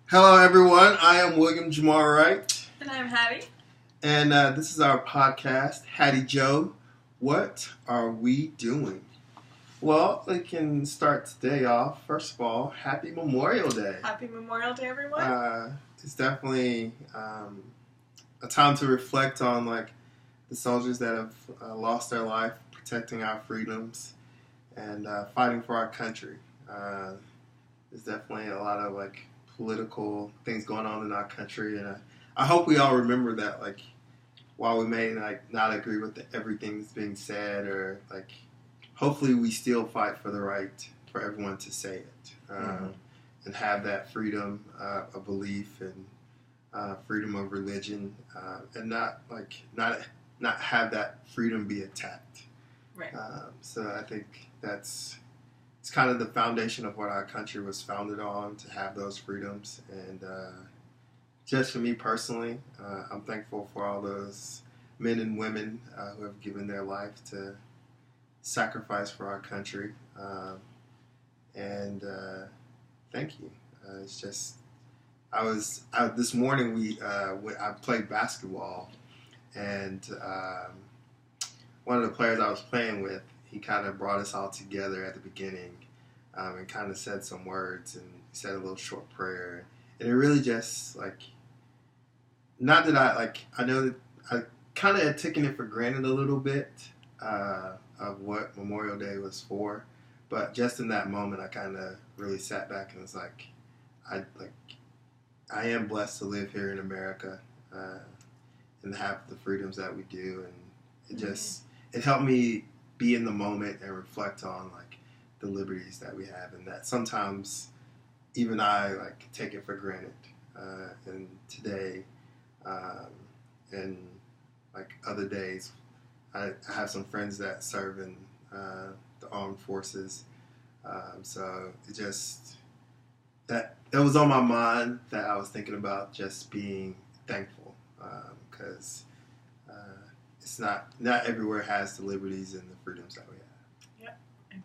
Hello, everyone. I am William Jamal Wright. And I'm Hattie. And this is our podcast, HattieJo. What are we doing? Well, we can start today off. First of all, Happy Memorial Day. Happy Memorial Day, everyone. It's definitely a time to reflect on the soldiers that have lost their life protecting our freedoms and fighting for our country. There's definitely a lot of political things going on in our country, and I hope we all remember that. While we may not agree with everything that's being said, or hopefully we still fight for the right for everyone to say it, and have that freedom of belief and freedom of religion, and not have that freedom be attacked. Right. So I think it's kind of the foundation of what our country was founded on, to have those freedoms. And just for me personally, I'm thankful for all those men and women who have given their life to sacrifice for our country. And thank you. It's just, this morning I played basketball, and one of the players I was playing with, he kind of brought us all together at the beginning, and kind of said some words, and said a little short prayer. And it really just, not that I know that I kind of had taken it for granted a little bit of what Memorial Day was for, but just in that moment, I kind of really sat back and was I am blessed to live here in America, and have the freedoms that we do, and it helped me be in the moment and reflect on the liberties that we have, and that sometimes even I take it for granted. And today, and other days, I have some friends that serve in the armed forces, so it just that was on my mind, that I was thinking about just being thankful, because it's not everywhere has the liberties and the freedoms that we have. Yep. I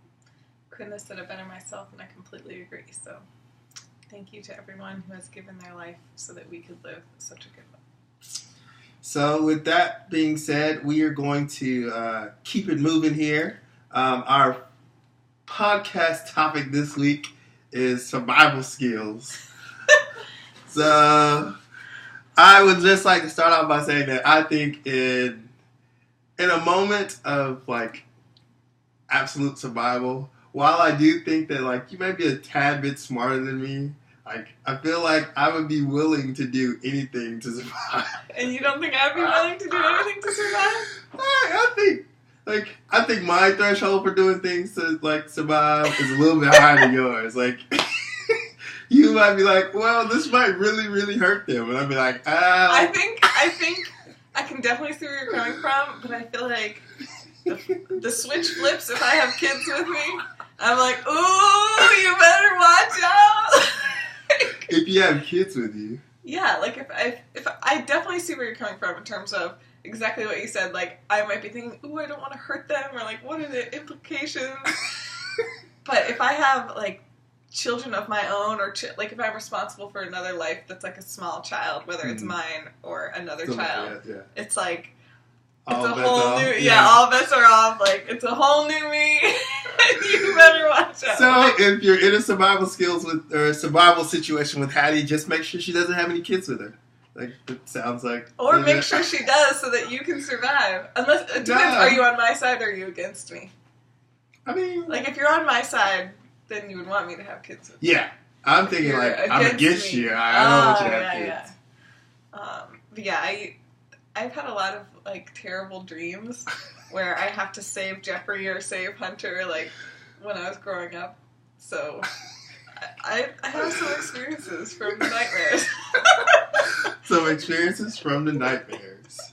couldn't have said it better myself, and I completely agree. So thank you to everyone who has given their life so that we could live such a good life. So with that being said, we are going to keep it moving here. Our podcast topic this week is survival skills. So I would just like to start off by saying that I think in a moment of absolute survival, while I do think that you may be a tad bit smarter than me, I feel like I would be willing to do anything to survive. And you don't think I'd be willing to do anything to survive? I think my threshold for doing things to survive is a little bit higher than yours. You might be well, this might really, really hurt them, and I'd be I think I can definitely see where you're coming from, but I feel like the switch flips if I have kids with me. I'm ooh, you better watch out. If you have kids with you. Yeah, if I definitely see where you're coming from in terms of exactly what you said. I might be thinking, ooh, I don't want to hurt them, or what are the implications? But if I have children of my own, or if I'm responsible for another life that's a small child, whether it's mine or another child, it's all it's a bets whole off. new all bets are off. It's a whole new me. You better watch out. So if you're in a survival survival situation with Hattie, just make sure she doesn't have any kids with her. It sounds or make sure she does, so that you can survive. Unless it depends, are you on my side or are you against me? I mean, if you're on my side, then you would want me to have kids with you. Yeah. I'm thinking I'm against you. I don't want you to have kids. But yeah, I've had a lot of terrible dreams where I have to save Jeffrey or save Hunter when I was growing up. So I have some experiences from the nightmares. Some experiences from the nightmares.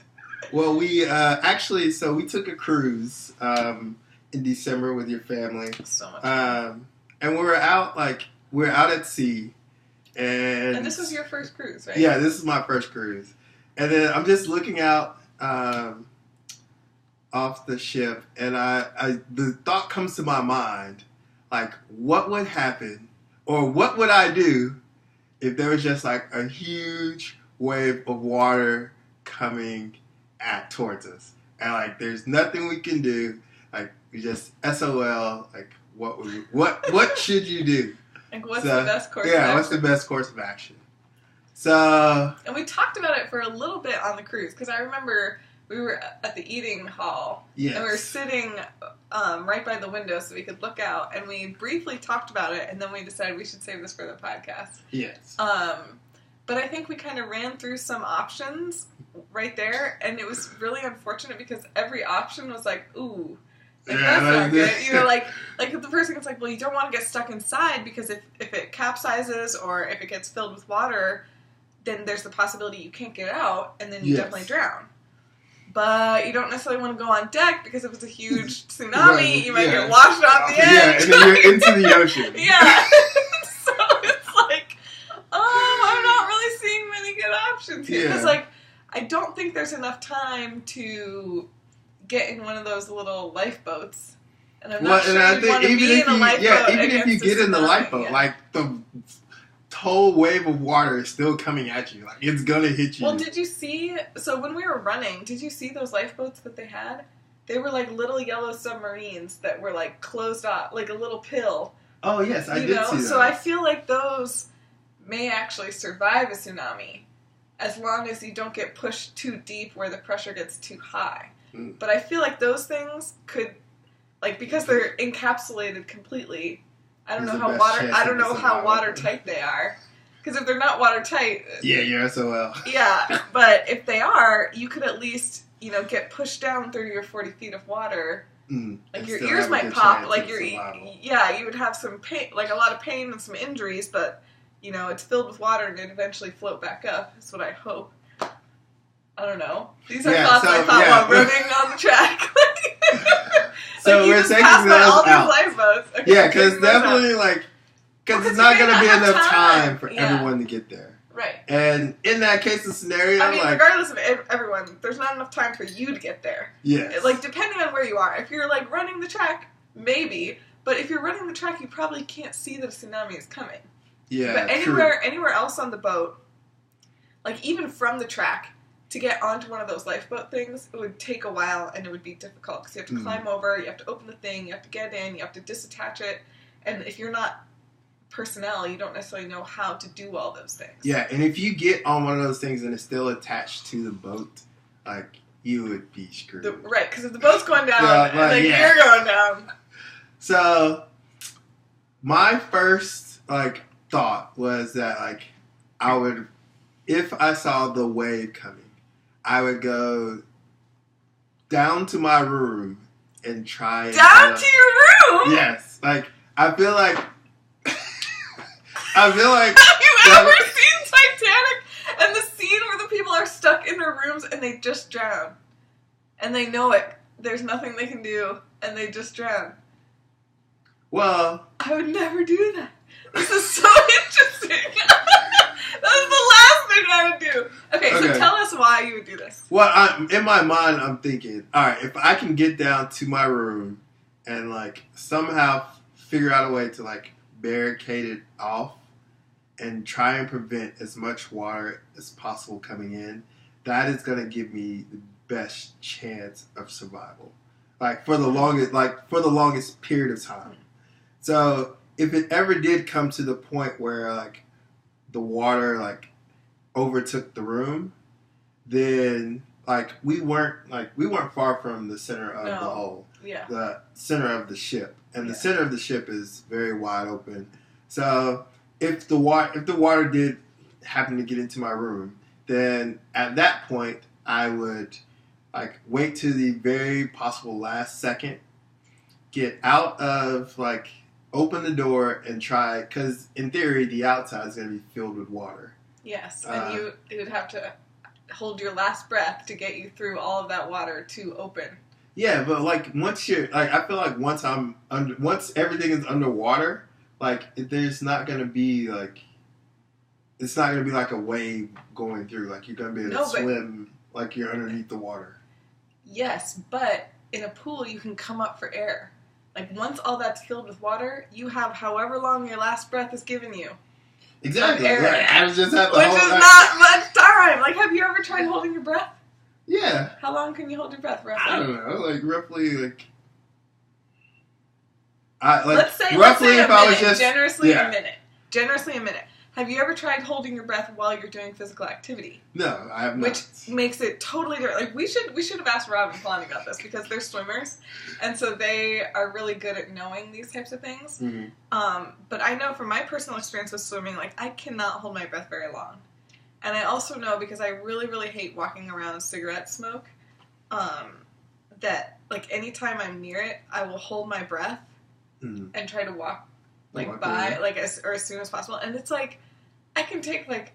Well, we we took a cruise in December with your family. So much fun. And we were out at sea, and this was your first cruise, right? Yeah, this is my first cruise. And then I'm just looking out off the ship, and the thought comes to my mind, what would happen, or what would I do if there was just like a huge wave of water coming towards us, and like there's nothing we can do, like we just SOL, like what should you do? Like what's the best course? Yeah, what's the best course of action? So, and we talked about it for a little bit on the cruise because I remember we were at the eating hall, yes. and we were sitting right by the window so we could look out, and we briefly talked about it, and then we decided we should save this for the podcast. Yes. But I think we kind of ran through some options right there, and it was really unfortunate because every option was like, ooh, like, that's not good. You know, like the first thing it's like, well, you don't want to get stuck inside because if it capsizes or if it gets filled with water, then there's the possibility you can't get out, and then you definitely drown. But you don't necessarily want to go on deck because if it's a huge tsunami, you might get washed off the edge. Yeah, and then you're into the ocean. Yeah. So it's like, I'm not really seeing many good options here. Because, like, I don't think there's enough time to get in one of those little lifeboats. And I'm not sure you want to be in a lifeboat. Yeah, even if you get in the lifeboat, like, the whole wave of water is still coming at you. Like, it's gonna hit you. Well, did you see... So, when we were running, did you see those lifeboats that they had? They were like little yellow submarines that were, like, closed off, like a little pill. Oh, yes, I did see that. So, I feel like those may actually survive a tsunami as long as you don't get pushed too deep where the pressure gets too high. Mm. But I feel like those things could... Like, because they're encapsulated completely... I don't know how watertight they are. Because if they're not watertight... Yeah, you're SOL. Yeah, but if they are, you could at least, get pushed down 30 or 40 feet of water. Like, your ears might pop. Like, you would have some pain, like a lot of pain and some injuries, but, it's filled with water and it'd eventually float back up, is what I hope. I don't know. These are thoughts I thought while running on the track. So we're taking those out. Lifeboats. Okay, yeah, because definitely, because it's not going to be enough time for everyone to get there. Right. And in that case of scenario, I mean, regardless of everyone, there's not enough time for you to get there. Yes. Like, depending on where you are. If you're, running the track, maybe. But if you're running the track, you probably can't see that a tsunami is coming. Yeah, but anywhere else on the boat, like, even from the track, to get onto one of those lifeboat things, it would take a while and it would be difficult because you have to climb over, you have to open the thing, you have to get in, you have to disattach it, and if you're not personnel, you don't necessarily know how to do all those things. Yeah, and if you get on one of those things and it's still attached to the boat, you would be screwed. Right, because if the boat's going down, you're going down. So, my first, thought was that, I would, if I saw the wave coming, I would go down to my room and try... Down to your room? Yes. I feel like... Have you ever seen Titanic and the scene where the people are stuck in their rooms and they just drown? And they know it. There's nothing they can do and they just drown. Well... I would never do that. This is so interesting. That was the last thing I would do. Okay, so tell us why you would do this. Well, in my mind, I'm thinking, all right, if I can get down to my room and, somehow figure out a way to, barricade it off and try and prevent as much water as possible coming in, that is going to give me the best chance of survival. For the longest period of time. So, if it ever did come to the point where, the water, overtook the room, then, we weren't far from the center of the hole. Yeah. The center of the ship. And the center of the ship is very wide open. So, if the water did happen to get into my room, then at that point, I would, wait to the very possible last second, get out of, open the door and try, because in theory, the outside is going to be filled with water. Yes, and you would have to hold your last breath to get you through all of that water to open. Yeah, but once you're, I feel like once everything is underwater, there's not going to be it's not going to be a wave going through. You're going to be able to swim you're underneath the water. Yes, but in a pool you can come up for air. Once all that's filled with water, you have however long your last breath is given you. Exactly. Air Like, I was just at the which whole is not much time. Like, have you ever tried holding your breath? Yeah. How long can you hold your breath, roughly? I don't know. Like, roughly, let's say if I was just generously a minute. Generously a minute. Have you ever tried holding your breath while you're doing physical activity? No, I have not. Which makes it totally different. Like, we should have asked Rob and Kalani about this because they're swimmers, and so they are really good at knowing these types of things. Mm-hmm. But I know from my personal experience with swimming, like, I cannot hold my breath very long. And I also know, because I really, really hate walking around with cigarette smoke, that, like, anytime I'm near it, I will hold my breath and try to walk by, like, as soon as possible. And it's like, I can take, like,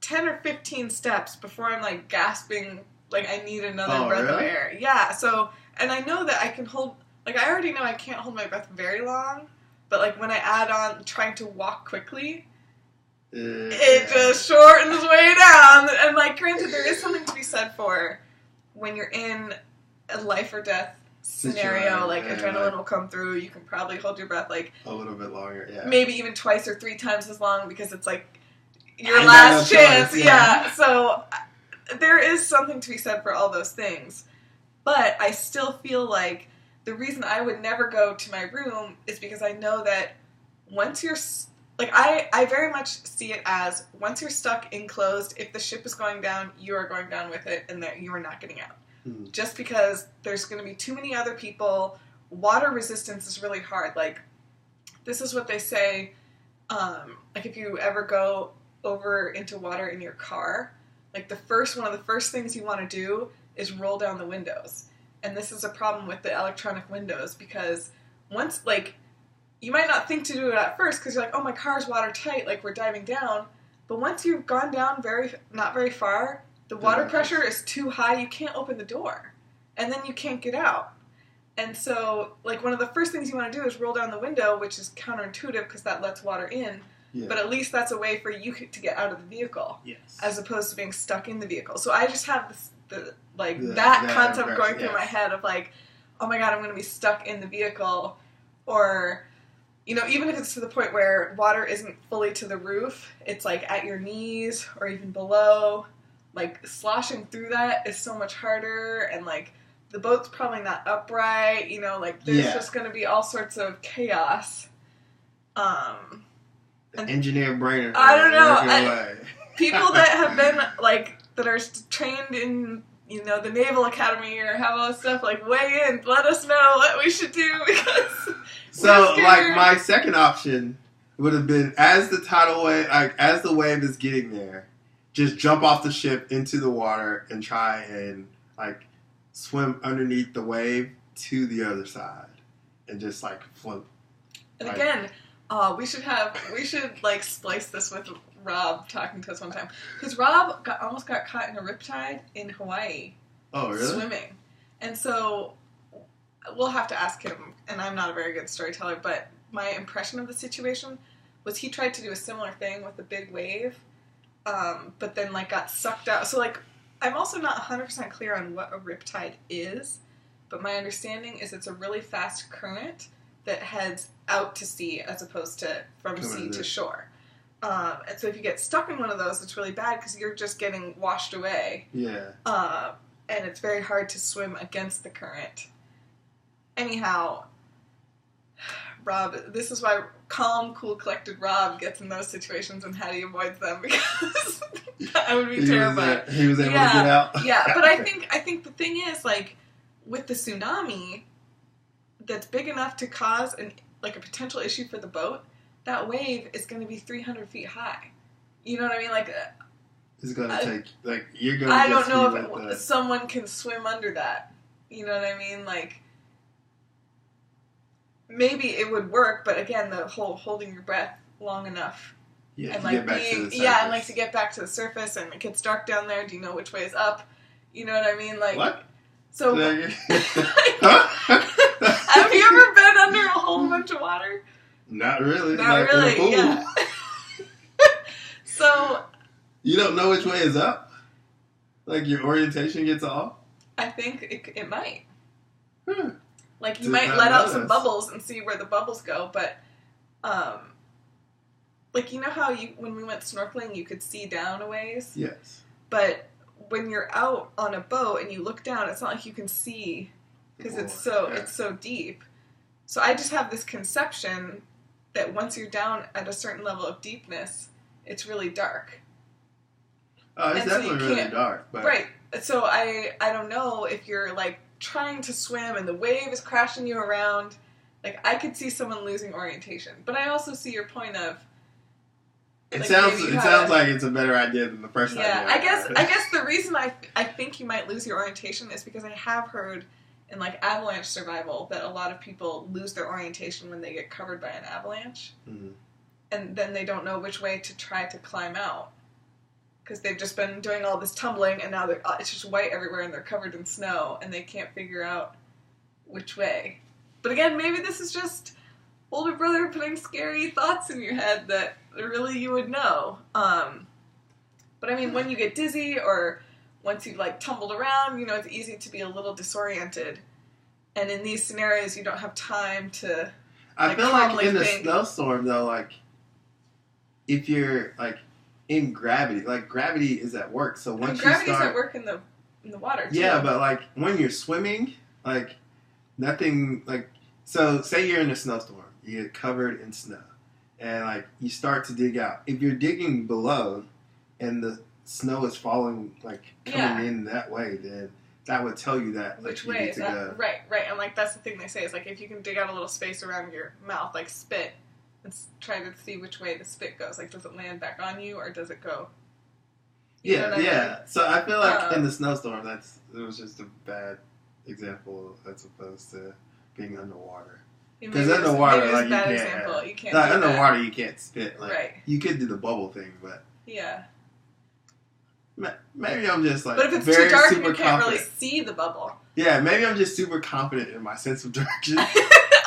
10 or 15 steps before I'm, like, gasping, like, I need another breath of air. Yeah, so, and I know that I can hold, like, I already know I can't hold my breath very long, but, like, when I add on trying to walk quickly, it just shortens way down. And, like, granted, there is something to be said for when you're in a life or death scenario, like, adrenaline will come through, you can probably hold your breath, like, a little bit longer, maybe even 2 or 3 times as long, because it's, like, your last chance, so there is something to be said for all those things, but I still feel like the reason I would never go to my room is because I know that once you're, like, I very much see it as, once you're stuck enclosed, if the ship is going down, you are going down with it, and that you are not getting out. Just because there's going to be too many other people. Water resistance is really hard. Like, this is what they say, like, if you ever go over into water in your car, like, one of the first things you want to do is roll down the windows. And this is a problem with the electronic windows, because once, like, you might not think to do it at first because you're like, oh, my car's watertight, like, we're diving down. But once you've gone down not very far, the water pressure is too high, you can't open the door. And then you can't get out. And so, like, one of the first things you want to do is roll down the window, which is counterintuitive because that lets water in. Yeah. But at least that's a way for you to get out of the vehicle, as opposed to being stuck in the vehicle. So I just have that concept going through my head of, like, oh my god, I'm going to be stuck in the vehicle. Or, you know, even if it's to the point where water isn't fully to the roof, it's, like, at your knees or even below. Like, sloshing through that is so much harder, and, like, the boat's probably not upright, you know, like, there's just going to be all sorts of chaos. Engineer brainer. I don't know. People that have been, like, that are trained in, you know, the Naval Academy or have all this stuff, like, weigh in, let us know what we should do, because so, like, my second option would have been, as the wave is getting there, just jump off the ship into the water and try and, like, swim underneath the wave to the other side and just, like, float. And again, we should like splice this with Rob talking to us one time, because Rob almost got caught in a riptide in Hawaii. Oh, really? Swimming, and so we'll have to ask him. And I'm not a very good storyteller, but my impression of the situation was he tried to do a similar thing with a big wave. But then, like, got sucked out. So, like, I'm also not 100% clear on what a riptide is, but my understanding is it's a really fast current that heads out to sea as opposed to from sea to shore. And so if you get stuck in one of those, it's really bad because you're just getting washed away. Yeah. And it's very hard to swim against the current. Anyhow, Rob, this is why calm, cool, collected Rob gets in those situations and how he avoids them, because that would be terrifying. He was able to get out. Yeah, but I think the thing is, like, with the tsunami that's big enough to cause a potential issue for the boat, that wave is going to be 300 feet high. You know what I mean? Like, it's going to take, like, you're going to I don't know if someone can swim under that. You know what I mean? Like, maybe it would work, but again, the whole holding your breath long enough. Yeah, and, like, and, like, to get back to the surface, and it gets dark down there, do you know which way is up? You know what I mean? Like, what? So, have you ever been under a whole bunch of water? Not really. Not really, yeah. So, you don't know which way is up? Like, your orientation gets off? I think it might. Hmm. Like, you might let out some bubbles and see where the bubbles go, but, like, you know how when we went snorkeling, you could see down a ways? Yes. But when you're out on a boat and you look down, it's not like you can see because it's so deep. So I just have this conception that once you're down at a certain level of deepness, it's really dark. Oh, it's definitely really dark. But... Right. So I don't know if you're, like, trying to swim and the wave is crashing you around. Like, I could see someone losing orientation. But I also see your point of... It sounds like it's a better idea than the first idea. Yeah, I guess the reason I think you might lose your orientation is because I have heard in, like, avalanche survival that a lot of people lose their orientation when they get covered by an avalanche. Mm-hmm. And then they don't know which way to try to climb out. Because they've just been doing all this tumbling, and now it's just white everywhere, and they're covered in snow, and they can't figure out which way. But again, maybe this is just older brother putting scary thoughts in your head that really you would know. But I mean, when you get dizzy, or once you've, like, tumbled around, you know, it's easy to be a little disoriented. And in these scenarios, you don't have time to, I feel like in a snowstorm, though, like, if you're, like, in gravity, like, gravity is at work, so once gravity's at work in the water, too. Yeah, but, like, when you're swimming, like, nothing, like, so, say you're in a snowstorm, you get covered in snow, and, like, you start to dig out. If you're digging below, and the snow is falling, like, coming in that way, then that would tell you that, like, which way is that? Go. Right, and, like, that's the thing they say, is, like, if you can dig out a little space around your mouth, like, spit, and try to see which way the spit goes. Like, does it land back on you, or does it go? Yeah. Mean? So I feel like in the snowstorm, it was just a bad example as opposed to being underwater. Because underwater, like, you can't. Like, underwater, you can't spit. Like, right. You could do the bubble thing, but yeah. Maybe I'm just, like, but if it's very too dark, super you can't confident. Really see the bubble. Yeah, maybe I'm just super confident in my sense of direction.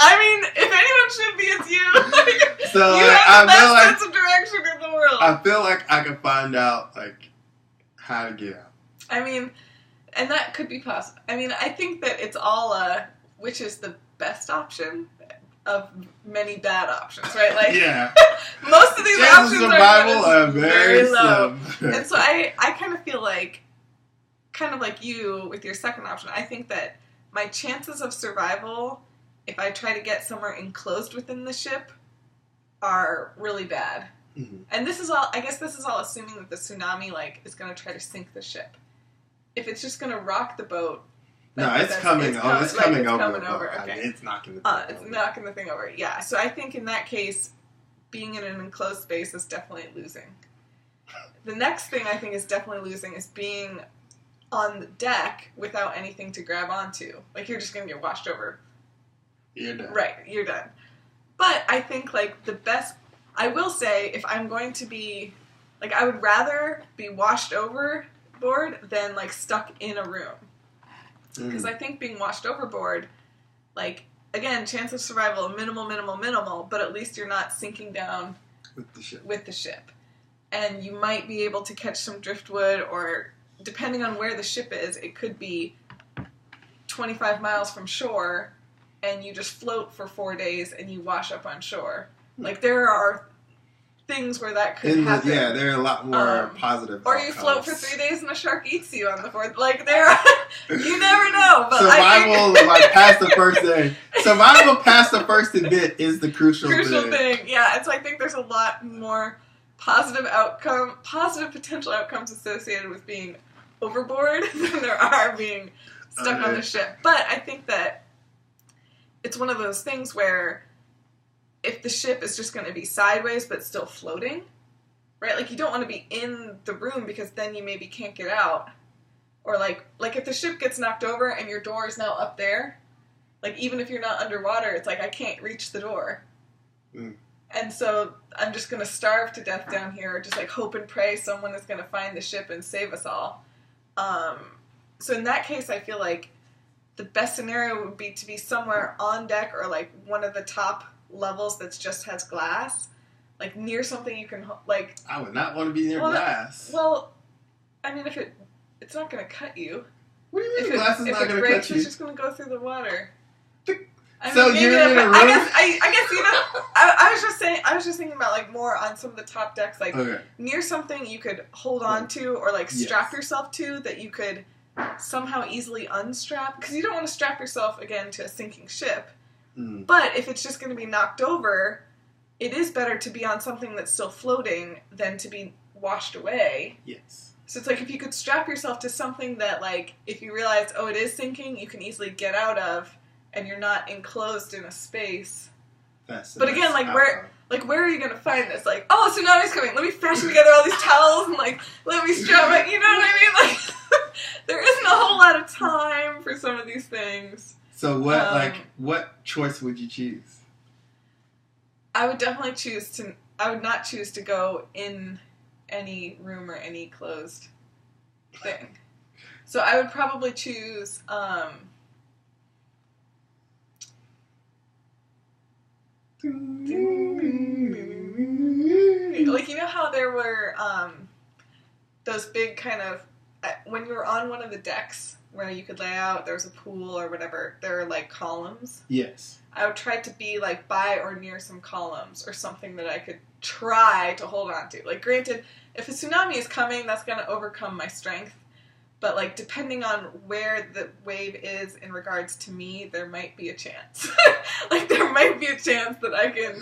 I mean, if anyone should be, it's you. So you have the best sense of direction in the world. I feel like I can find out, like, how to get out. I mean, and that could be possible. I mean, I think that it's all which is the best option of many bad options, right? Like, yeah. Most of these options are very low. And so I kind of feel like, kind of like you with your second option, I think that my chances of survival, if I try to get somewhere enclosed within the ship, are really bad. Mm-hmm. And this is all assuming that the tsunami, like, is going to try to sink the ship. If it's just going to rock the boat. No, it's coming over. Okay. I mean, it's knocking the thing over. It's knocking the thing over, yeah. So I think in that case, being in an enclosed space is definitely losing. The next thing I think is definitely losing is being on the deck without anything to grab onto. Like, you're just going to get washed over. You're done. Right, you're done. But I think, like, the best... I will say, if I'm going to be... Like, I would rather be washed overboard than, like, stuck in a room. Because I think being washed overboard, like, again, chance of survival, minimal, but at least you're not sinking down with the ship. And you might be able to catch some driftwood, or depending on where the ship is, it could be 25 miles from shore, and you just float for 4 days and you wash up on shore. Like, there are things where that could happen. Yeah, there are a lot more positive Or you float for 3 days and a shark eats you on the fourth. Like, you never know. But survival, like, past the first day. Survival past the first event is the crucial thing. Yeah, and so I think there's a lot more positive potential outcomes associated with being overboard than there are being stuck on the ship. But I think that it's one of those things where if the ship is just going to be sideways but still floating, right? Like, you don't want to be in the room because then you maybe can't get out. Or, like if the ship gets knocked over and your door is now up there, like, even if you're not underwater, it's like, I can't reach the door. Mm. And so I'm just going to starve to death down here, or just, like, hope and pray someone is going to find the ship and save us all. So in that case, I feel like the best scenario would be to be somewhere on deck, or, like, one of the top levels that just has glass, like, near something you can, like... I would not want to be near glass. Well, I mean, if it's not going to cut you. What do you mean glass is not going to cut you? It's just going to go through the water. So you're in a room? I guess you know. I was just saying. I was just thinking about like more on some of the top decks, like near something you could hold on to or like strap yourself to that you could somehow easily unstrap, because you don't want to strap yourself again to a sinking ship. But if it's just going to be knocked over, it is better to be on something that's still floating than to be washed away. Yes. So it's like if you could strap yourself to something that, like, if you realize, oh, it is sinking, you can easily get out of, and you're not enclosed in a space. But again, like, where are you going to find this? Like, oh, a tsunami's coming. Let me fashion together all these towels and, like, let me strap it. You know what I mean? Like, there isn't a whole lot of time for some of these things. So what choice would you choose? I would definitely I would not choose to go in any room or any closed thing. So I would probably choose, like, you know how there were, those big kind of, when you were on one of the decks where you could lay out, there was a pool or whatever, there were, like, columns? Yes. I would try to be, like, by or near some columns or something that I could try to hold on to. Like, granted, if a tsunami is coming, that's going to overcome my strength. But, like, depending on where the wave is in regards to me, there might be a chance. Like, there might be a chance that I can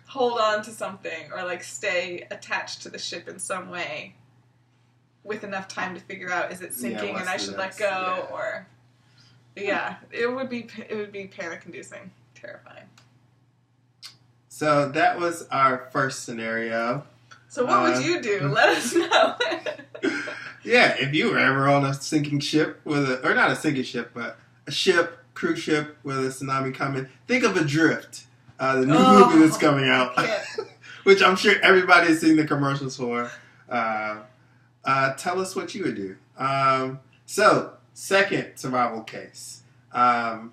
hold on to something or, like, stay attached to the ship in some way with enough time to figure out, is it sinking and I should let go, or... Yeah, it would be panic-inducing. Terrifying. So that was our first scenario. So what would you do? Let us know. Yeah, if you were ever on a sinking ship or not a sinking ship, but a cruise ship with a tsunami coming, think of Adrift, the new movie that's coming out, which I'm sure everybody has seen the commercials for. Tell us what you would do. So, second survival case.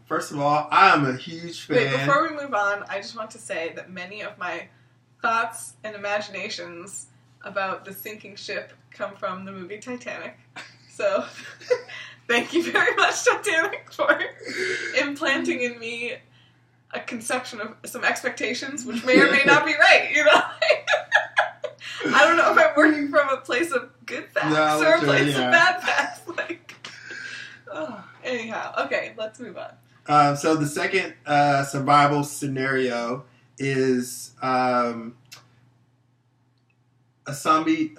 First of all, I am a huge fan. Wait, before we move on, I just want to say that many of my thoughts and imaginations about the sinking ship come from the movie Titanic. So, thank you very much, Titanic, for implanting in me a conception of some expectations, which may or may not be right, you know? I don't know if I'm working from a place of good facts or a place of bad facts. Like, anyhow, okay, let's move on. So the second survival scenario is a zombie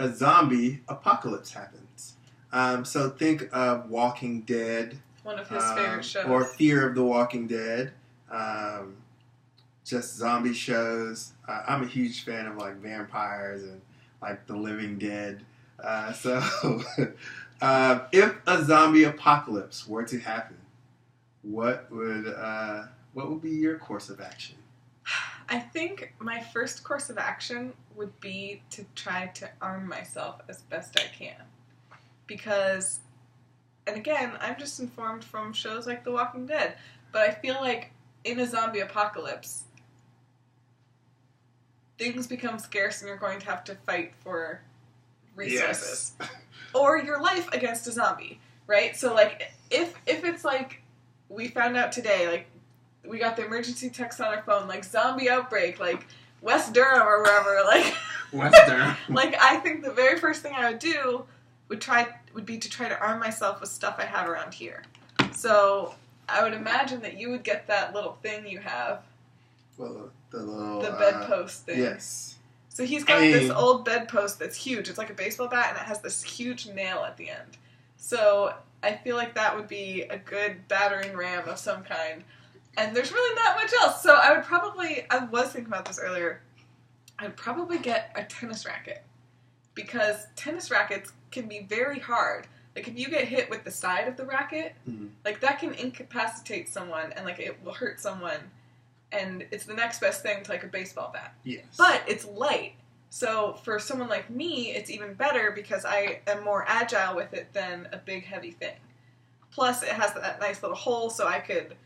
apocalypse happens. So think of Walking Dead. One of his favorite shows. Or Fear of the Walking Dead. Just zombie shows. I'm a huge fan of, like, vampires and, like, The Living Dead. So if a zombie apocalypse were to happen, what would be your course of action? I think my first course of action would be to try to arm myself as best I can. Because, and again, I'm just informed from shows like The Walking Dead, but I feel like in a zombie apocalypse, things become scarce and you're going to have to fight for resources. Yes. Or your life against a zombie, right? So, like, if it's like, we found out today, like, we got the emergency text on our phone, like, zombie outbreak, like, West Durham or wherever, like... West Durham. Like, I think the very first thing I would do would be to try to arm myself with stuff I have around here. So, I would imagine that you would get that little thing you have. Well, the bedpost thing. Yes. So he's got this old bedpost that's huge. It's like a baseball bat, and it has this huge nail at the end. So I feel like that would be a good battering ram of some kind. And there's really not much else. So I was thinking about this earlier, I'd probably get a tennis racket. Because tennis rackets can be very hard. Like, if you get hit with the side of the racket, like, that can incapacitate someone, and, like, it will hurt someone. And it's the next best thing to, like, a baseball bat. Yes. But it's light. So for someone like me, it's even better because I am more agile with it than a big, heavy thing. Plus, it has that nice little hole so I could,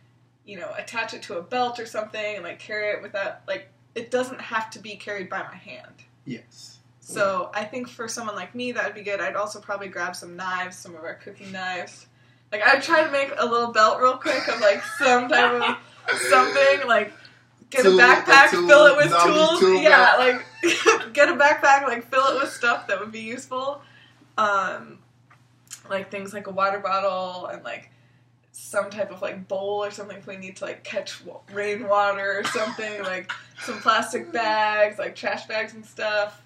attach it to a belt or something and, like, carry it without, like, it doesn't have to be carried by my hand. Yes. So I think for someone like me, that would be good. I'd also probably grab some knives, some of our cooking knives. Like, I'd try to make a little belt real quick of, like, some type of something like get Tool, a backpack, fill it with zombie tools. tool Yeah, like get a backpack, like fill it with stuff that would be useful. Like things like a water bottle and like some type of like bowl or something if we need to like catch rainwater or something. Like some plastic bags, like trash bags and stuff.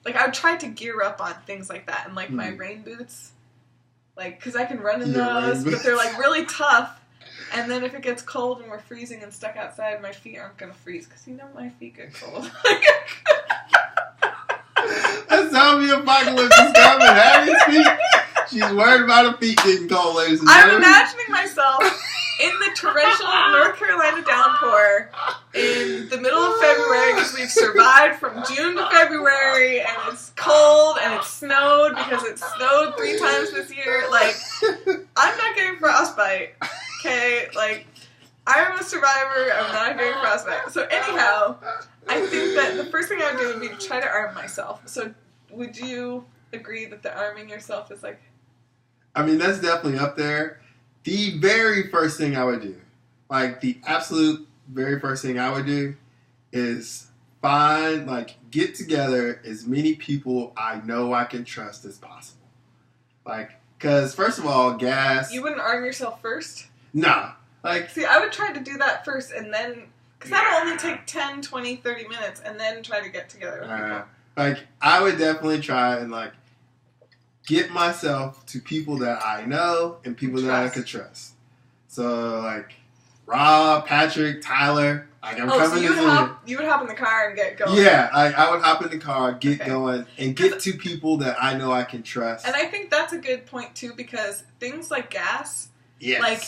Like I would try to gear up on things like that, and like my rain boots, like because I can run in those, but they're like really tough. And then if it gets cold and we're freezing and stuck outside, my feet aren't gonna freeze because you know my feet get cold. A zombie apocalypse is coming. Hattie's feet. She's worried about her feet getting cold, ladies and gentlemen. I'm imagining myself in the torrential North Carolina downpour in the middle of February because we've survived from June to February and it's cold and it snowed because it snowed 3 times this year. Like, I'm not getting frostbite, okay? Like, I'm a survivor. I'm not getting frostbite. So anyhow, I think that the first thing I would do would be to try to arm myself. So would you agree that the arming yourself is like... I mean, that's definitely up there. The very first thing I would do, like the absolute very first thing I would do is get together as many people I know I can trust as possible. Like, because first of all, gas... You wouldn't arm yourself first? Nah. Like, see, I would try to do that first and then... Because that'll only take 10, 20, 30 minutes and then try to get together with people. Like, I would definitely try and, like, get myself to people that I know and people that I could trust. So, like, Rob, Patrick, Tyler. Like, I'm coming so you would hop in the car and get going. Yeah, I would hop in the car, get going, and get to people that I know I can trust. And I think that's a good point, too, because things like gas... Yes. Like...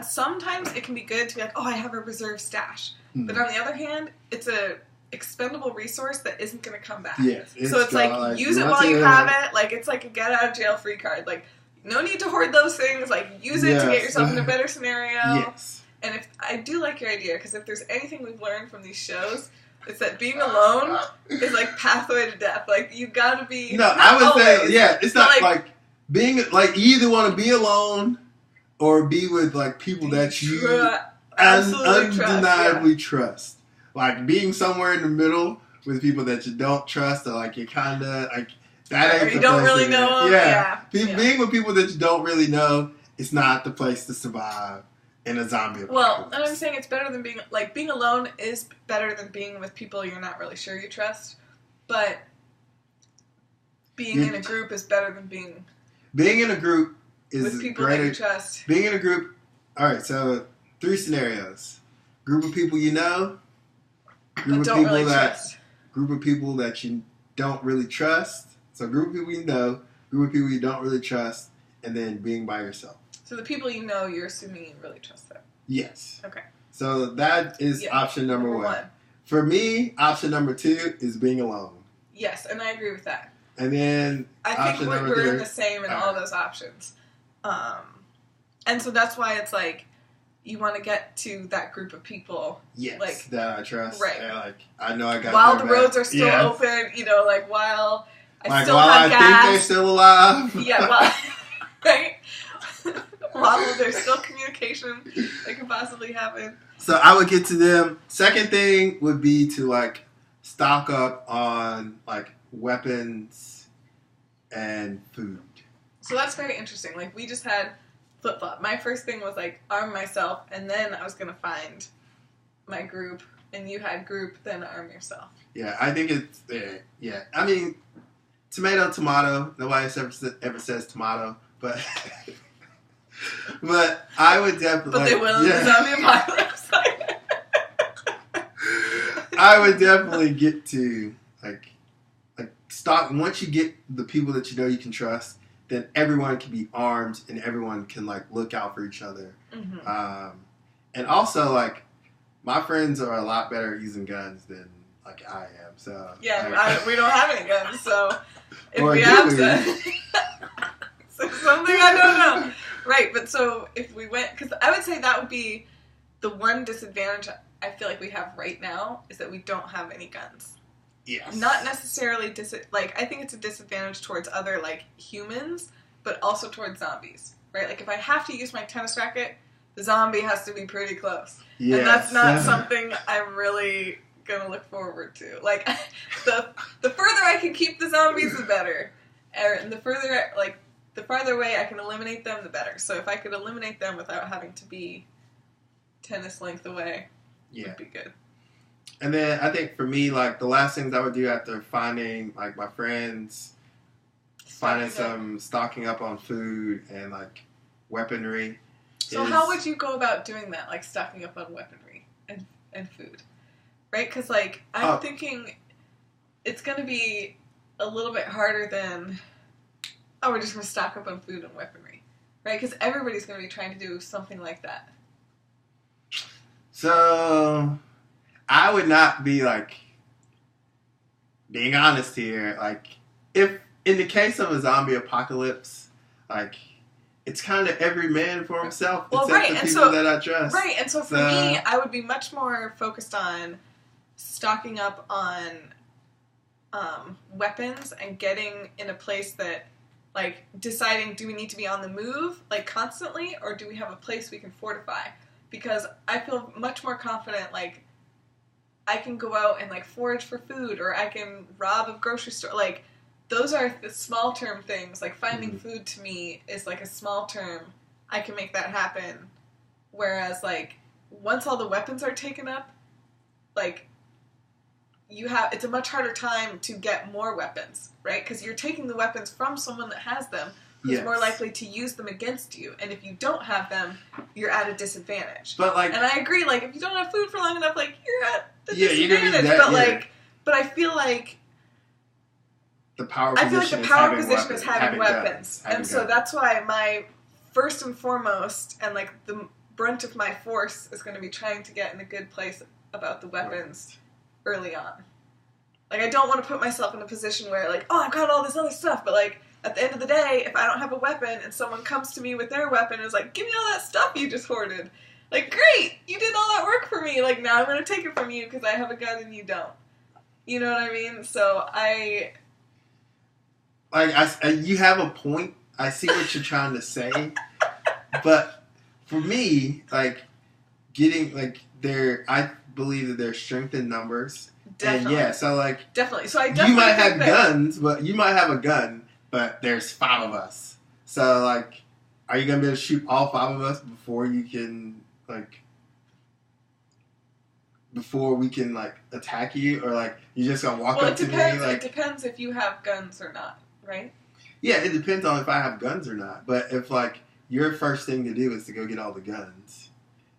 sometimes it can be good to be like, oh, I have a reserve stash. But on the other hand, it's a expendable resource that isn't going to come back. Yes. So it's like, use it while you have it. Like, it's like a get out of jail free card. Like, no need to hoard those things. Like, use it to get yourself in a better scenario. Yes. And if I do like your idea, because if there's anything we've learned from these shows, it's that being alone is like pathway to death. Like, you gotta be... No, I would say, yeah, it's not like being, like, you either want to be alone... Or be with, like, people that you undeniably trust. Like, being somewhere in the middle with people that you don't trust or, like, you kind of, like, that ain't the place. You don't really know them. Yeah. Being with people that you don't really know is not the place to survive in a zombie apocalypse. Well, and I'm saying it's better than being alone is better than being with people you're not really sure you trust. But being in a group is better than being... Being in a group... with people that you trust. Being in a group... Alright, so 3 scenarios. Group of people you know. Group of people that you don't really trust. So group of people you know. Group of people you don't really trust. And then being by yourself. So the people you know, you're assuming you really trust them. Yes. Okay. So that is option number 1. For me, option number 2 is being alone. Yes, and I agree with that. And then I think we're in the same in all those options. And so that's why it's like you want to get to that group of people, like that I trust, right? And like I know I got while the roads are still open, you know, like while I still have gas, think they're still alive, right? While there's still communication that can possibly happen. So I would get to them. Second thing would be to like stock up on like weapons and food. So that's very interesting. Like, we just had flip-flop. My first thing was, like, arm myself, and then I was going to find my group, and you had group, then arm yourself. Yeah, I think it's, yeah. I mean, tomato. Nobody ever says tomato, but but I would definitely... But they will in the zombie apocalypse. I would definitely get to, like stock, once you get the people that you know you can trust, then everyone can be armed and everyone can like look out for each other. Mm-hmm. And also like my friends are a lot better at using guns than like I am. So yeah, we don't have any guns. So if we have to, so something I don't know. Right, but so if we went, because I would say that would be the one disadvantage I feel like we have right now is that we don't have any guns. Yes. Not necessarily I think it's a disadvantage towards other like humans, but also towards zombies, right? Like if I have to use my tennis racket the zombie has to be pretty close. Yes. And that's not something I'm really gonna look forward to. Like, the further I can keep the zombies, the better. And the farther away I can eliminate them, the better. So if I could eliminate them without having to be tennis length away, would be good. And then I think for me, like, the last things I would do after finding, like, my friends, stocking up on food and, like, weaponry. So how would you go about doing that, like, stocking up on weaponry and food? Right? Because, like, I'm thinking it's going to be a little bit harder than, we're just going to stock up on food and weaponry. Right? Because everybody's going to be trying to do something like that. So, I would not be, like, being honest here. Like, if, in the case of a zombie apocalypse, like, it's kind of every man for himself, except the people that I trust. Right, and so for me, I would be much more focused on stocking up on weapons and getting in a place that, like, deciding, do we need to be on the move, like, constantly, or do we have a place we can fortify? Because I feel much more confident, like, I can go out and, like, forage for food, or I can rob a grocery store. Like, those are the small term things. Like, finding food to me is, like, a small term. I can make that happen. Whereas, like, once all the weapons are taken up, like, it's a much harder time to get more weapons, right? Because you're taking the weapons from someone that has them, who's more likely to use them against you. And if you don't have them, you're at a disadvantage. But, like, and I agree, like, if you don't have food for long enough, like, you're at a you're disadvantage. gonna be that, But I feel like the power position is having weapons. So that's why my first and foremost, and, like, the brunt of my force is going to be trying to get in a good place about the weapons early on. Like, I don't want to put myself in a position where, like, I've got all this other stuff, but, like, at the end of the day, if I don't have a weapon and someone comes to me with their weapon and is like, give me all that stuff you just hoarded. Like, great! You did all that work for me. Like, now I'm going to take it from you because I have a gun and you don't. You know what I mean? So you have a point. I see what you're trying to say. But for me, like, I believe that there's strength in numbers. Definitely. And so, like... Definitely. So I definitely you might have guns, but you might have a gun, but there's 5 of us. So, like, are you going to be able to shoot all 5 of us before we can, like, attack you? Or, like, you just going to walk up to me? Like, it depends if you have guns or not, right? Yeah, it depends on if I have guns or not. But if, like, your first thing to do is to go get all the guns,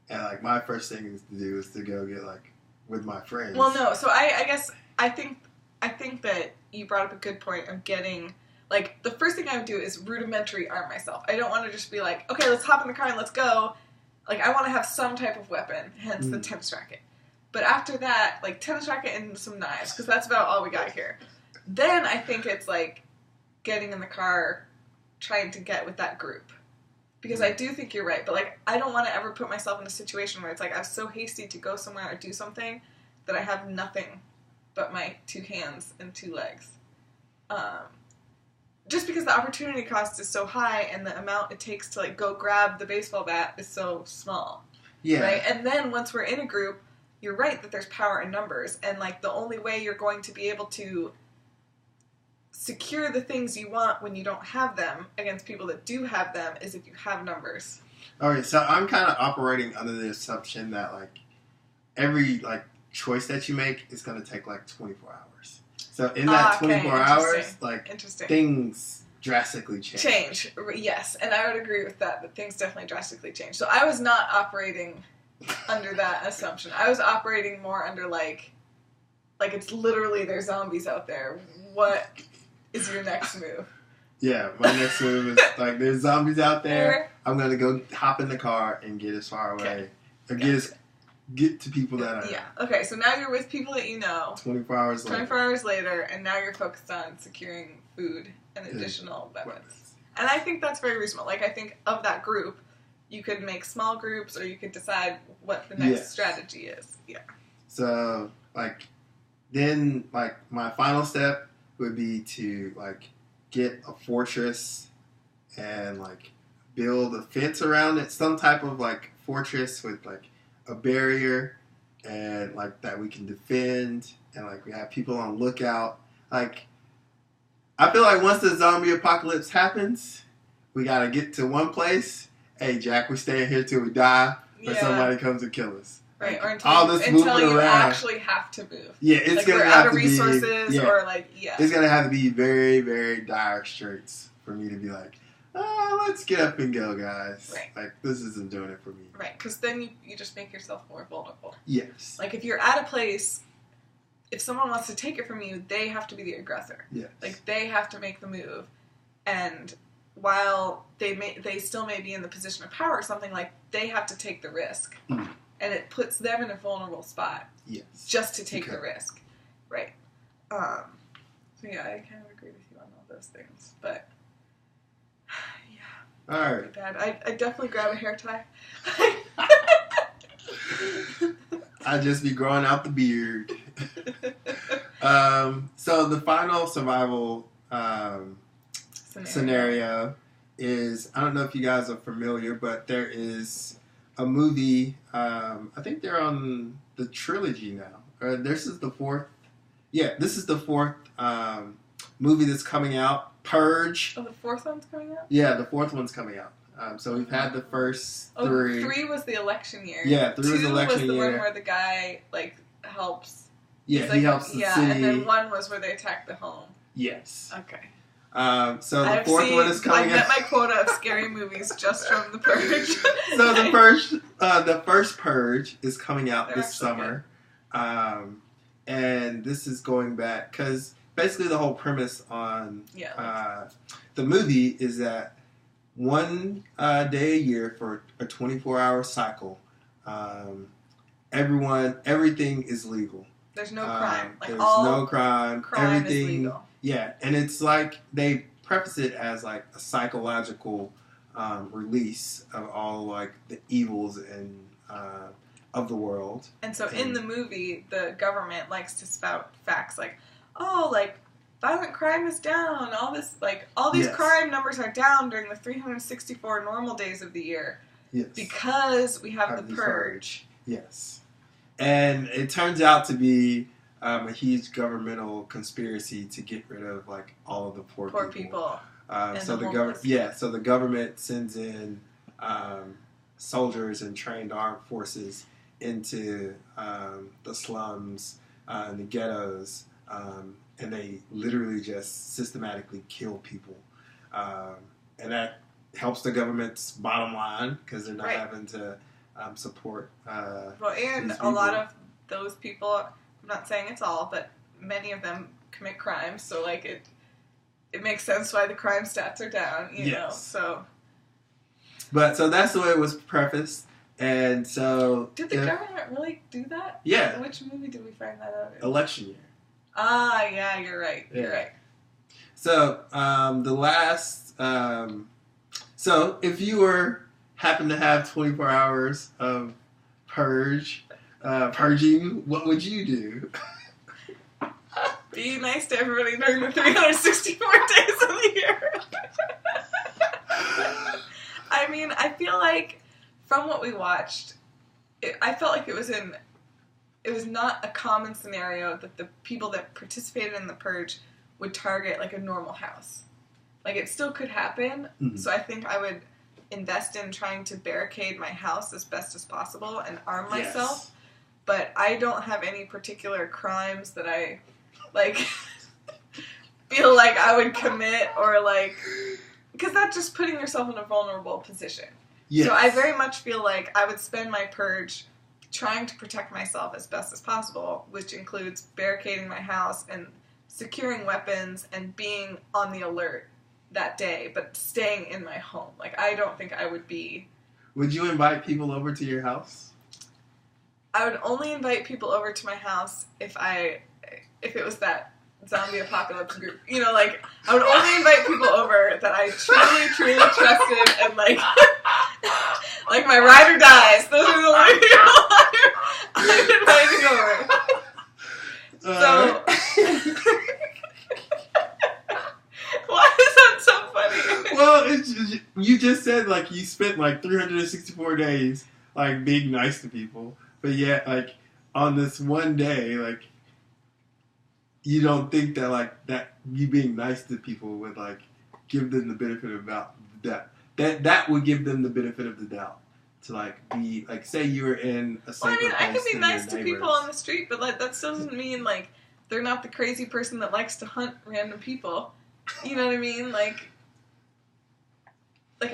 and, like, my first thing to do is to go get, like, with my friends. Well, no. So I guess I think that you brought up a good point of getting, like, the first thing I would do is rudimentary arm myself. I don't want to just be like, okay, let's hop in the car and let's go. Like, I want to have some type of weapon, hence the tennis racket. But after that, like, tennis racket and some knives, because that's about all we got here. Then I think it's, like, getting in the car, trying to get with that group. Because I do think you're right, but, like, I don't want to ever put myself in a situation where it's like I'm so hasty to go somewhere or do something that I have nothing but my 2 hands and 2 legs. Just because the opportunity cost is so high and the amount it takes to, like, go grab the baseball bat is so small. Yeah. Right? And then once we're in a group, you're right that there's power in numbers. And, like, the only way you're going to be able to secure the things you want when you don't have them against people that do have them is if you have numbers. Okay, so I'm kind of operating under the assumption that, like, every, like, choice that you make is going to take, like, 24 hours. So in that 24 hours, like, things drastically change. Yes, and I would agree with that things definitely drastically change. So I was not operating under that assumption. I was operating more under, like it's literally there's zombies out there. What is your next move? Yeah, my next move is, like, there's zombies out there. I'm going to go hop in the car and get as far away. Or get to people that I know. Yeah. Okay, so now you're with people that you know. 24 hours later, and now you're focused on securing food and additional weapons. And I think that's very reasonable. Like, I think of that group, you could make small groups, or you could decide what the next strategy is. Yeah. So, like, then, like, my final step would be to, like, get a fortress and, like, build a fence around it, some type of like fortress with like a barrier and like that we can defend, and like we have people on lookout. Like, I feel like once the zombie apocalypse happens, we gotta get to one place. Hey, Jack, we're staying here till we die, or somebody comes and kill us. Right, like, or until you around. Actually have to move. Yeah, it's like gonna we're have out of to resources, be, or like it's gonna have to be very, very dire straits for me to be like, let's get up and go, guys. Right. Like, this isn't doing it for me. Right, because then you just make yourself more vulnerable. Yes. Like, if you're at a place, if someone wants to take it from you, they have to be the aggressor. Yes. Like, they have to make the move. And while they still may be in the position of power or something, like, they have to take the risk. Mm. And it puts them in a vulnerable spot. Yes. Just to take the risk. Right. So yeah, I kind of agree with you on all those things. But, yeah. All right. Bad. I definitely grab a hair tie. I'd just be growing out the beard. So the final survival scenario is, I don't know if you guys are familiar, but there is a movie, I think they're on the trilogy now. This is the fourth. Yeah, this is the fourth movie that's coming out. Purge. Oh, the fourth one's coming out? Yeah, the fourth one's coming out. So we've had the first three. 3 was the election year. Yeah, 3 was the election year. 2 was the one where the guy, like, helps. Yeah, he helps the city. And then 1 was where they attack the home. Yes. Okay. So the fourth one is coming out. I've met my quota of scary movies just from the Purge. So the first Purge is coming out this summer. And this is going back, because basically the whole premise on the movie is that one day a year for a 24-hour cycle, everything is legal. There's no crime. There's no crime. Everything is legal. Yeah, and it's like they preface it as like a psychological release of all like the evils and of the world. And so in the movie, the government likes to spout facts like, oh, like violent crime is down. All these crime numbers are down during the 364 normal days of the year. Yes. Because we have the Purge. Yes. And it turns out to be a huge governmental conspiracy to get rid of like all of the poor people. So the government sends in soldiers and trained armed forces into the slums and the ghettos, and they literally just systematically kill people, and that helps the government's bottom line because they're not having to support. And a lot of those people, I'm not saying it's all, but many of them commit crimes, so like it makes sense why the crime stats are down, you know. So that's the way it was prefaced. And so did the government really do that? Yeah. Which movie did we find that out in? Election year. Ah, yeah, you're right. Yeah. You're right. So the last so if you happen to have 24 hours of purging, what would you do? Be nice to everybody during the 364 days of the year. I mean, I feel like from what we watched, I felt like it was not a common scenario that the people that participated in the Purge would target like a normal house. Like it still could happen, so I think I would invest in trying to barricade my house as best as possible and arm myself. But I don't have any particular crimes that I like feel like I would commit, or like, because that's just putting yourself in a vulnerable position. Yes. So I very much feel like I would spend my Purge trying to protect myself as best as possible, which includes barricading my house and securing weapons and being on the alert that day, but staying in my home. Like, I don't think I would be... Would you invite people over to your house? I would only invite people over to my house if it was that zombie apocalypse group. You know, like, I would only invite people over that I truly, truly trusted and, like, like my ride or dies. Those are the only people I'm inviting over. So... Why is that so funny? Well, you just said like you spent like 364 days like being nice to people, but yet like on this one day, like you don't think that like that you being nice to people would like give them the benefit of the doubt. That would give them the benefit of the doubt to like be like, say you were in a safer place. I can be than nice your to neighbors. people on the street, but like that doesn't mean like they're not the crazy person that likes to hunt random people. You know what I mean? Like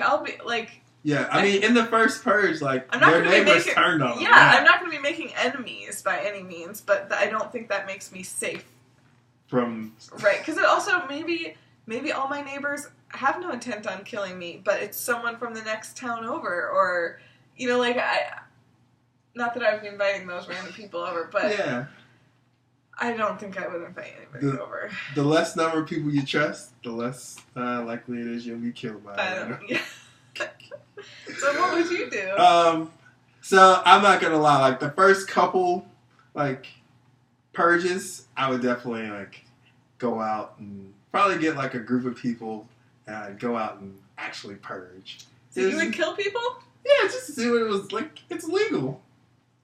I'll be like. Yeah, I mean, in the first Purge, like I'm not their gonna be neighbors making, turned on them. Yeah, I'm not going to be making enemies by any means, but I don't think that makes me safe. From Right, because it also maybe all my neighbors have no intent on killing me, but it's someone from the next town over, or like not that I would be inviting those random people over, but yeah, I don't think I would invite anybody over. The less number of people you trust, the less likely it is you'll be killed by them. Yeah. So what would you do? So I'm not gonna lie, like the first couple like purges, I would definitely like go out and probably get like a group of people and go out and actually purge. So you would kill people? Yeah, just to see what it was like. It's legal.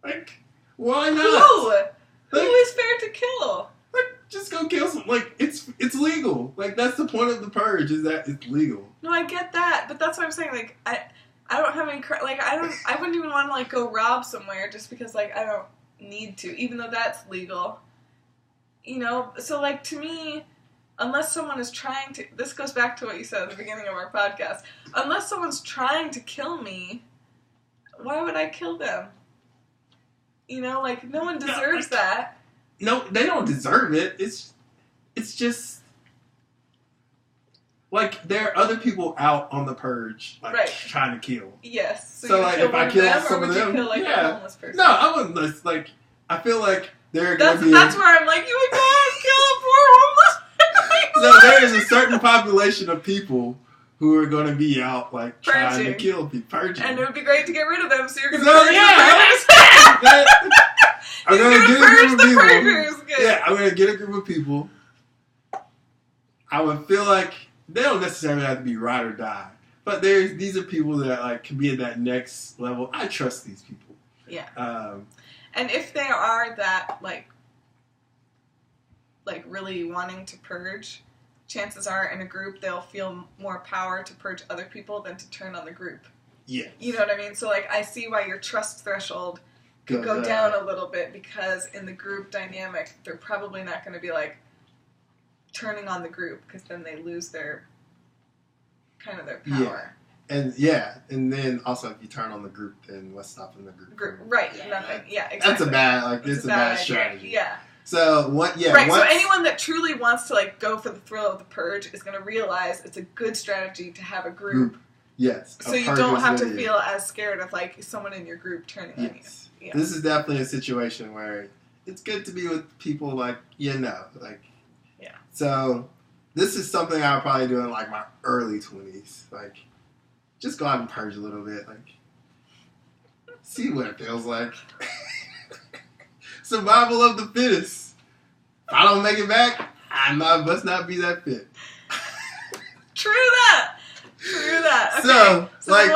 Like, why not? Who is fair to kill? Like, just go kill some. Like, it's legal. Like, that's the point of the purge, is that it's legal. No, I get that, but that's what I'm saying. Like, I don't have any I wouldn't even want to like go rob somewhere just because like I don't need to, even though that's legal. So like to me, unless someone is trying to, this goes back to what you said at the beginning of our podcast. Unless someone's trying to kill me, why would I kill them? Like no one deserves that. No, they don't deserve it. It's just. Like, there are other people out on the purge, like, right. trying to kill. Yes. So like, if I kill some of them, or would you kill, like, a homeless person? No, I wouldn't, like, I feel like they're going to be... That's where I'm like, you would go out and kill a poor homeless person? So there is a certain population of people who are going to be out, like, trying to kill people, purging. And it would be great to get rid of them, so you're going to purge the purgers. I'm going to get a group of people. Yeah, I'm going to get a group of people. I would feel like... They don't necessarily have to be ride or die, but these are people that like can be at that next level. I trust these people. Yeah. And if they are that like really wanting to purge, chances are in a group they'll feel more power to purge other people than to turn on the group. Yeah. You know what I mean? So like I see why your trust threshold could go down a little bit, because in the group dynamic they're probably not going to be like turning on the group, because then they lose their power. Yeah. And then also if you turn on the group, then what's stopping the group? Right. Nothing. Yeah, exactly. That's a bad strategy. Yeah. So what? Yeah. Right. So anyone that truly wants to like go for the thrill of the purge is going to realize it's a good strategy to have a group. Yes. So you don't have to feel as scared of like someone in your group turning on you. Yeah. This is definitely a situation where it's good to be with people like like. Yeah. So, this is something I would probably do in like my early 20s. Like, just go out and purge a little bit. Like, see what it feels like. Survival of the fittest. If I don't make it back, I must not be that fit. True that. Okay. So like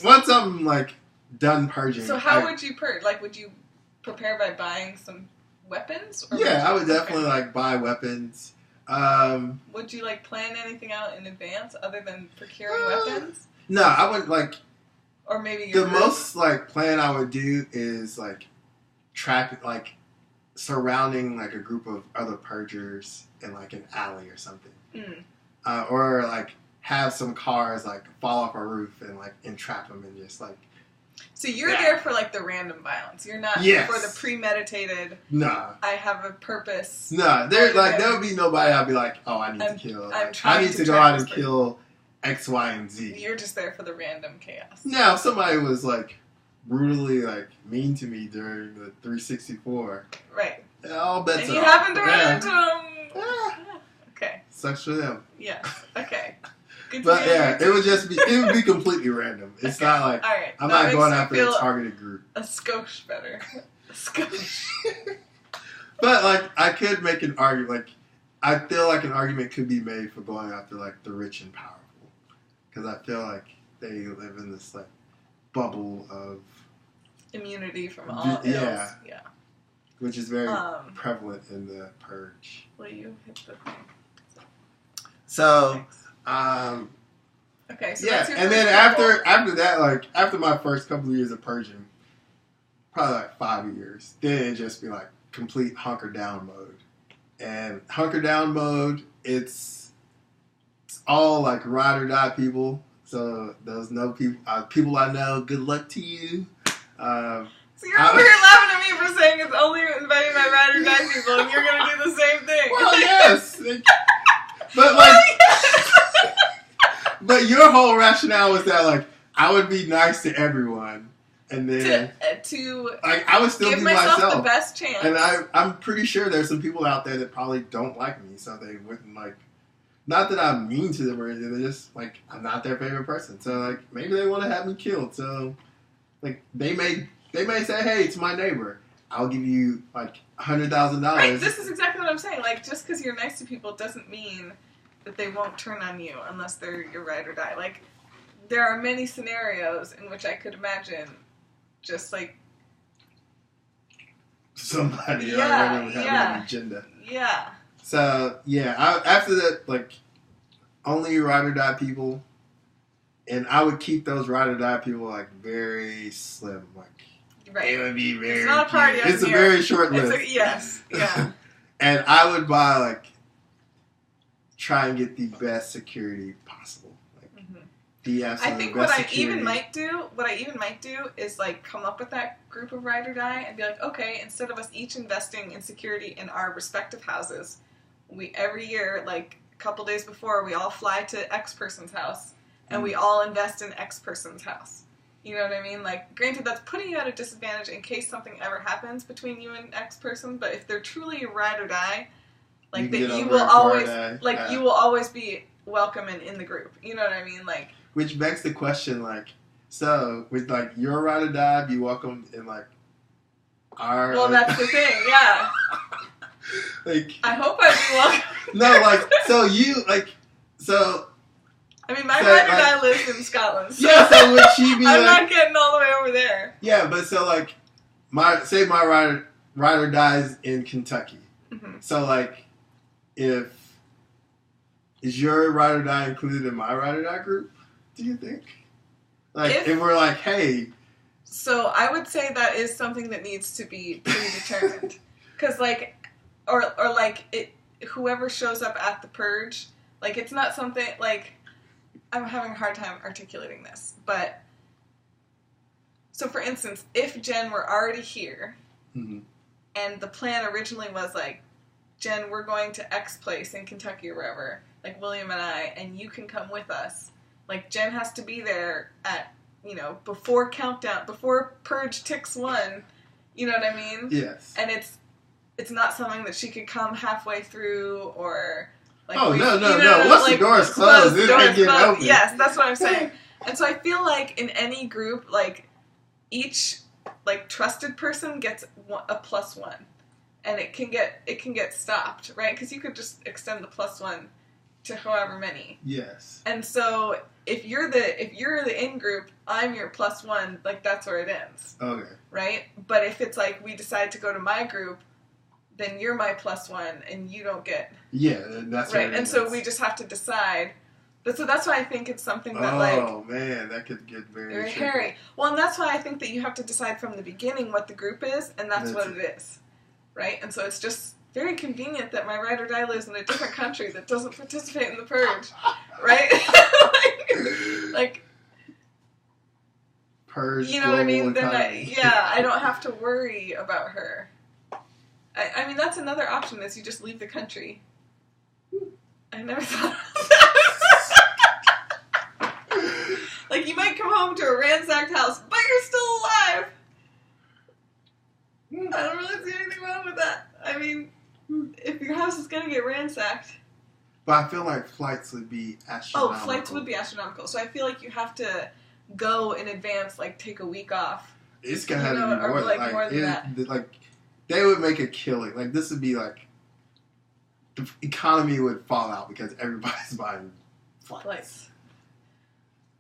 once I'm like done purging. So how would you purge? Like, would you prepare by buying some weapons? Or I would definitely like buy weapons. Would you like plan anything out in advance other than procuring weapons? No, I wouldn't like. Or maybe the most like plan I would do is like surrounding like a group of other purgers in like an alley or something, or like have some cars like fall off a roof and like entrap them and just like. So you're there for like the random violence. You're not for the premeditated. No. I have a purpose. No, there would be nobody. I'd be like, oh, I need to kill. I need to go out and kill X, Y, and Z. You're just there for the random chaos. Now, if somebody was like brutally like mean to me during the 364, right? All bets are off. And you happen to run into them. Okay. Sucks for them. Yeah. Okay. But it would be completely random. It's not like I'm not going after a targeted group. A skosh better. A skosh. But like I could make an argument. Like I feel like an argument could be made for going after like the rich and powerful. because I feel like they live in this like bubble of immunity from all ills. Yeah. Yeah. Which is very prevalent in the Purge. Will you hit the thing? So, okay, so yeah, that's your and then after that, like after my first couple of years of purging, probably like 5 years, then it'd just be like complete hunker down mode. And hunker down mode, it's all like ride or die people. So those people I know, good luck to you. So you're over here laughing at me for saying it's only inviting my ride or die people, and you're gonna do the same thing. Well, yes. But like, but your whole rationale was that like I would be nice to everyone, and then to like I would still give be myself the best chance. And I'm pretty sure there's some people out there that probably don't like me, so they wouldn't like. Not that I'm mean to them or anything. They're just like I'm not their favorite person, so like maybe they want to have me killed. So like they may say, hey, it's my neighbor. I'll give you like $100,000. Right, this is exactly what I'm saying. Like, just because you're nice to people doesn't mean that they won't turn on you unless they're your ride or die. Like, there are many scenarios in which I could imagine just like somebody already would have an agenda. Yeah. So yeah, after that, like only ride or die people, and I would keep those ride or die people like very slim, like. Right. It would be very. It's not a party. It's a very short list. Yes. Yeah. And I would buy like, try and get the best security possible. Like the absolute I think best what security. I even might do is like come up with that group of ride or die and be like, okay, instead of us each investing in security in our respective houses, we every year, like a couple days before, we all fly to X person's house and we all invest in X person's house. You know what I mean? Like, granted, that's putting you at a disadvantage in case something ever happens between you and X person. But if they're truly a ride or die, like that, you will always be welcome and in the group. You know what I mean? Like, which begs the question, like, so with like your ride or die, be welcome in like our. Well, that's the thing, yeah. Like, I hope I'd be welcome. No, like, so you like, so. I mean, my ride or die lives in Scotland. So yeah, so would she be I'm not getting all the way over there. Yeah, but so like, my ride or dies in Kentucky. Mm-hmm. So like, is your ride or die included in my ride or die group? Do you think? Like, if we're like, hey. So I would say that is something that needs to be predetermined, because like, or like whoever shows up at the Purge, like it's not something like. I'm having a hard time articulating this, but so for instance, if Jen were already here, and the plan originally was like, Jen, we're going to X place in Kentucky or wherever, like William and I, and you can come with us. Like Jen has to be there at, before countdown, before Purge ticks 1. You know what I mean? Yes. And it's not something that she could come halfway through or. Like no. Once the door is closed, it ain't getting open. Yes, that's what I'm saying. And so I feel like in any group, like each like trusted person gets a +1, and it can get stopped, right? Because you could just extend the +1 to however many. Yes. And so if you're the in group, I'm your +1. Like that's where it ends. Okay. Right. But if it's like we decide to go to my group. Then you're my +1, and you don't get... Yeah, that's right. And so we just have to decide. So that's why I think it's something that, Oh, man, that could get very hairy. Well, and that's why I think that you have to decide from the beginning what the group is, and that's what it is. Right? And so it's just very convenient that my ride or die lives in a different country that doesn't participate in the Purge. Right? like... Purge, you know what I mean? Then I don't have to worry about her. I mean, that's another option is you just leave the country. I never thought of that. Like, you might come home to a ransacked house, but you're still alive. I don't really see anything wrong with that. I mean, if your house is going to get ransacked. But I feel like flights would be astronomical. Oh, flights would be astronomical. So I feel like you have to go in advance, like, take a week off. It's going to have to be more than that. Like, they would make a killing. Like, this would be like, the economy would fall out because everybody's buying flights.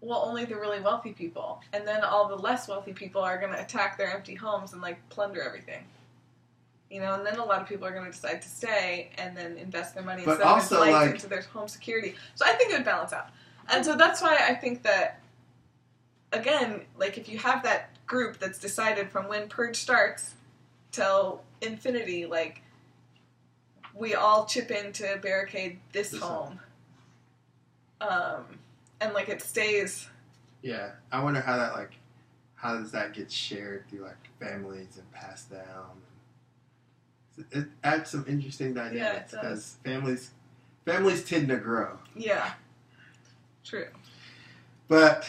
well, only the really wealthy people. And then all the less wealthy people are going to attack their empty homes and, like, plunder everything. You know, and then a lot of people are going to decide to stay and then invest their money instead of life into their home security. So I think it would balance out. And so that's why I think that, again, like, if you have that group that's decided from when Purge starts till infinity, like, we all chip in to barricade this home. And, like, it stays. Yeah. I wonder how that, like, how does that get shared through, like, families and passed down? It adds some interesting dynamics because families tend to grow. Yeah. True. But,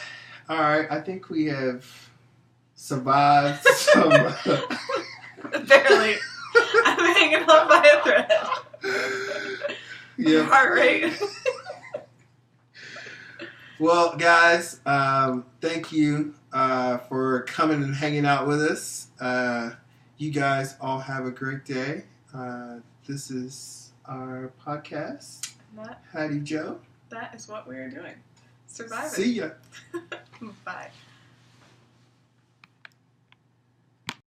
alright, I think we have survived some... Barely. I'm hanging on by a thread. Yeah. Heart rate. Well, guys, thank you for coming and hanging out with us. You guys all have a great day. This is our podcast. HattieJo. That is what we are doing. Surviving. See ya. Bye.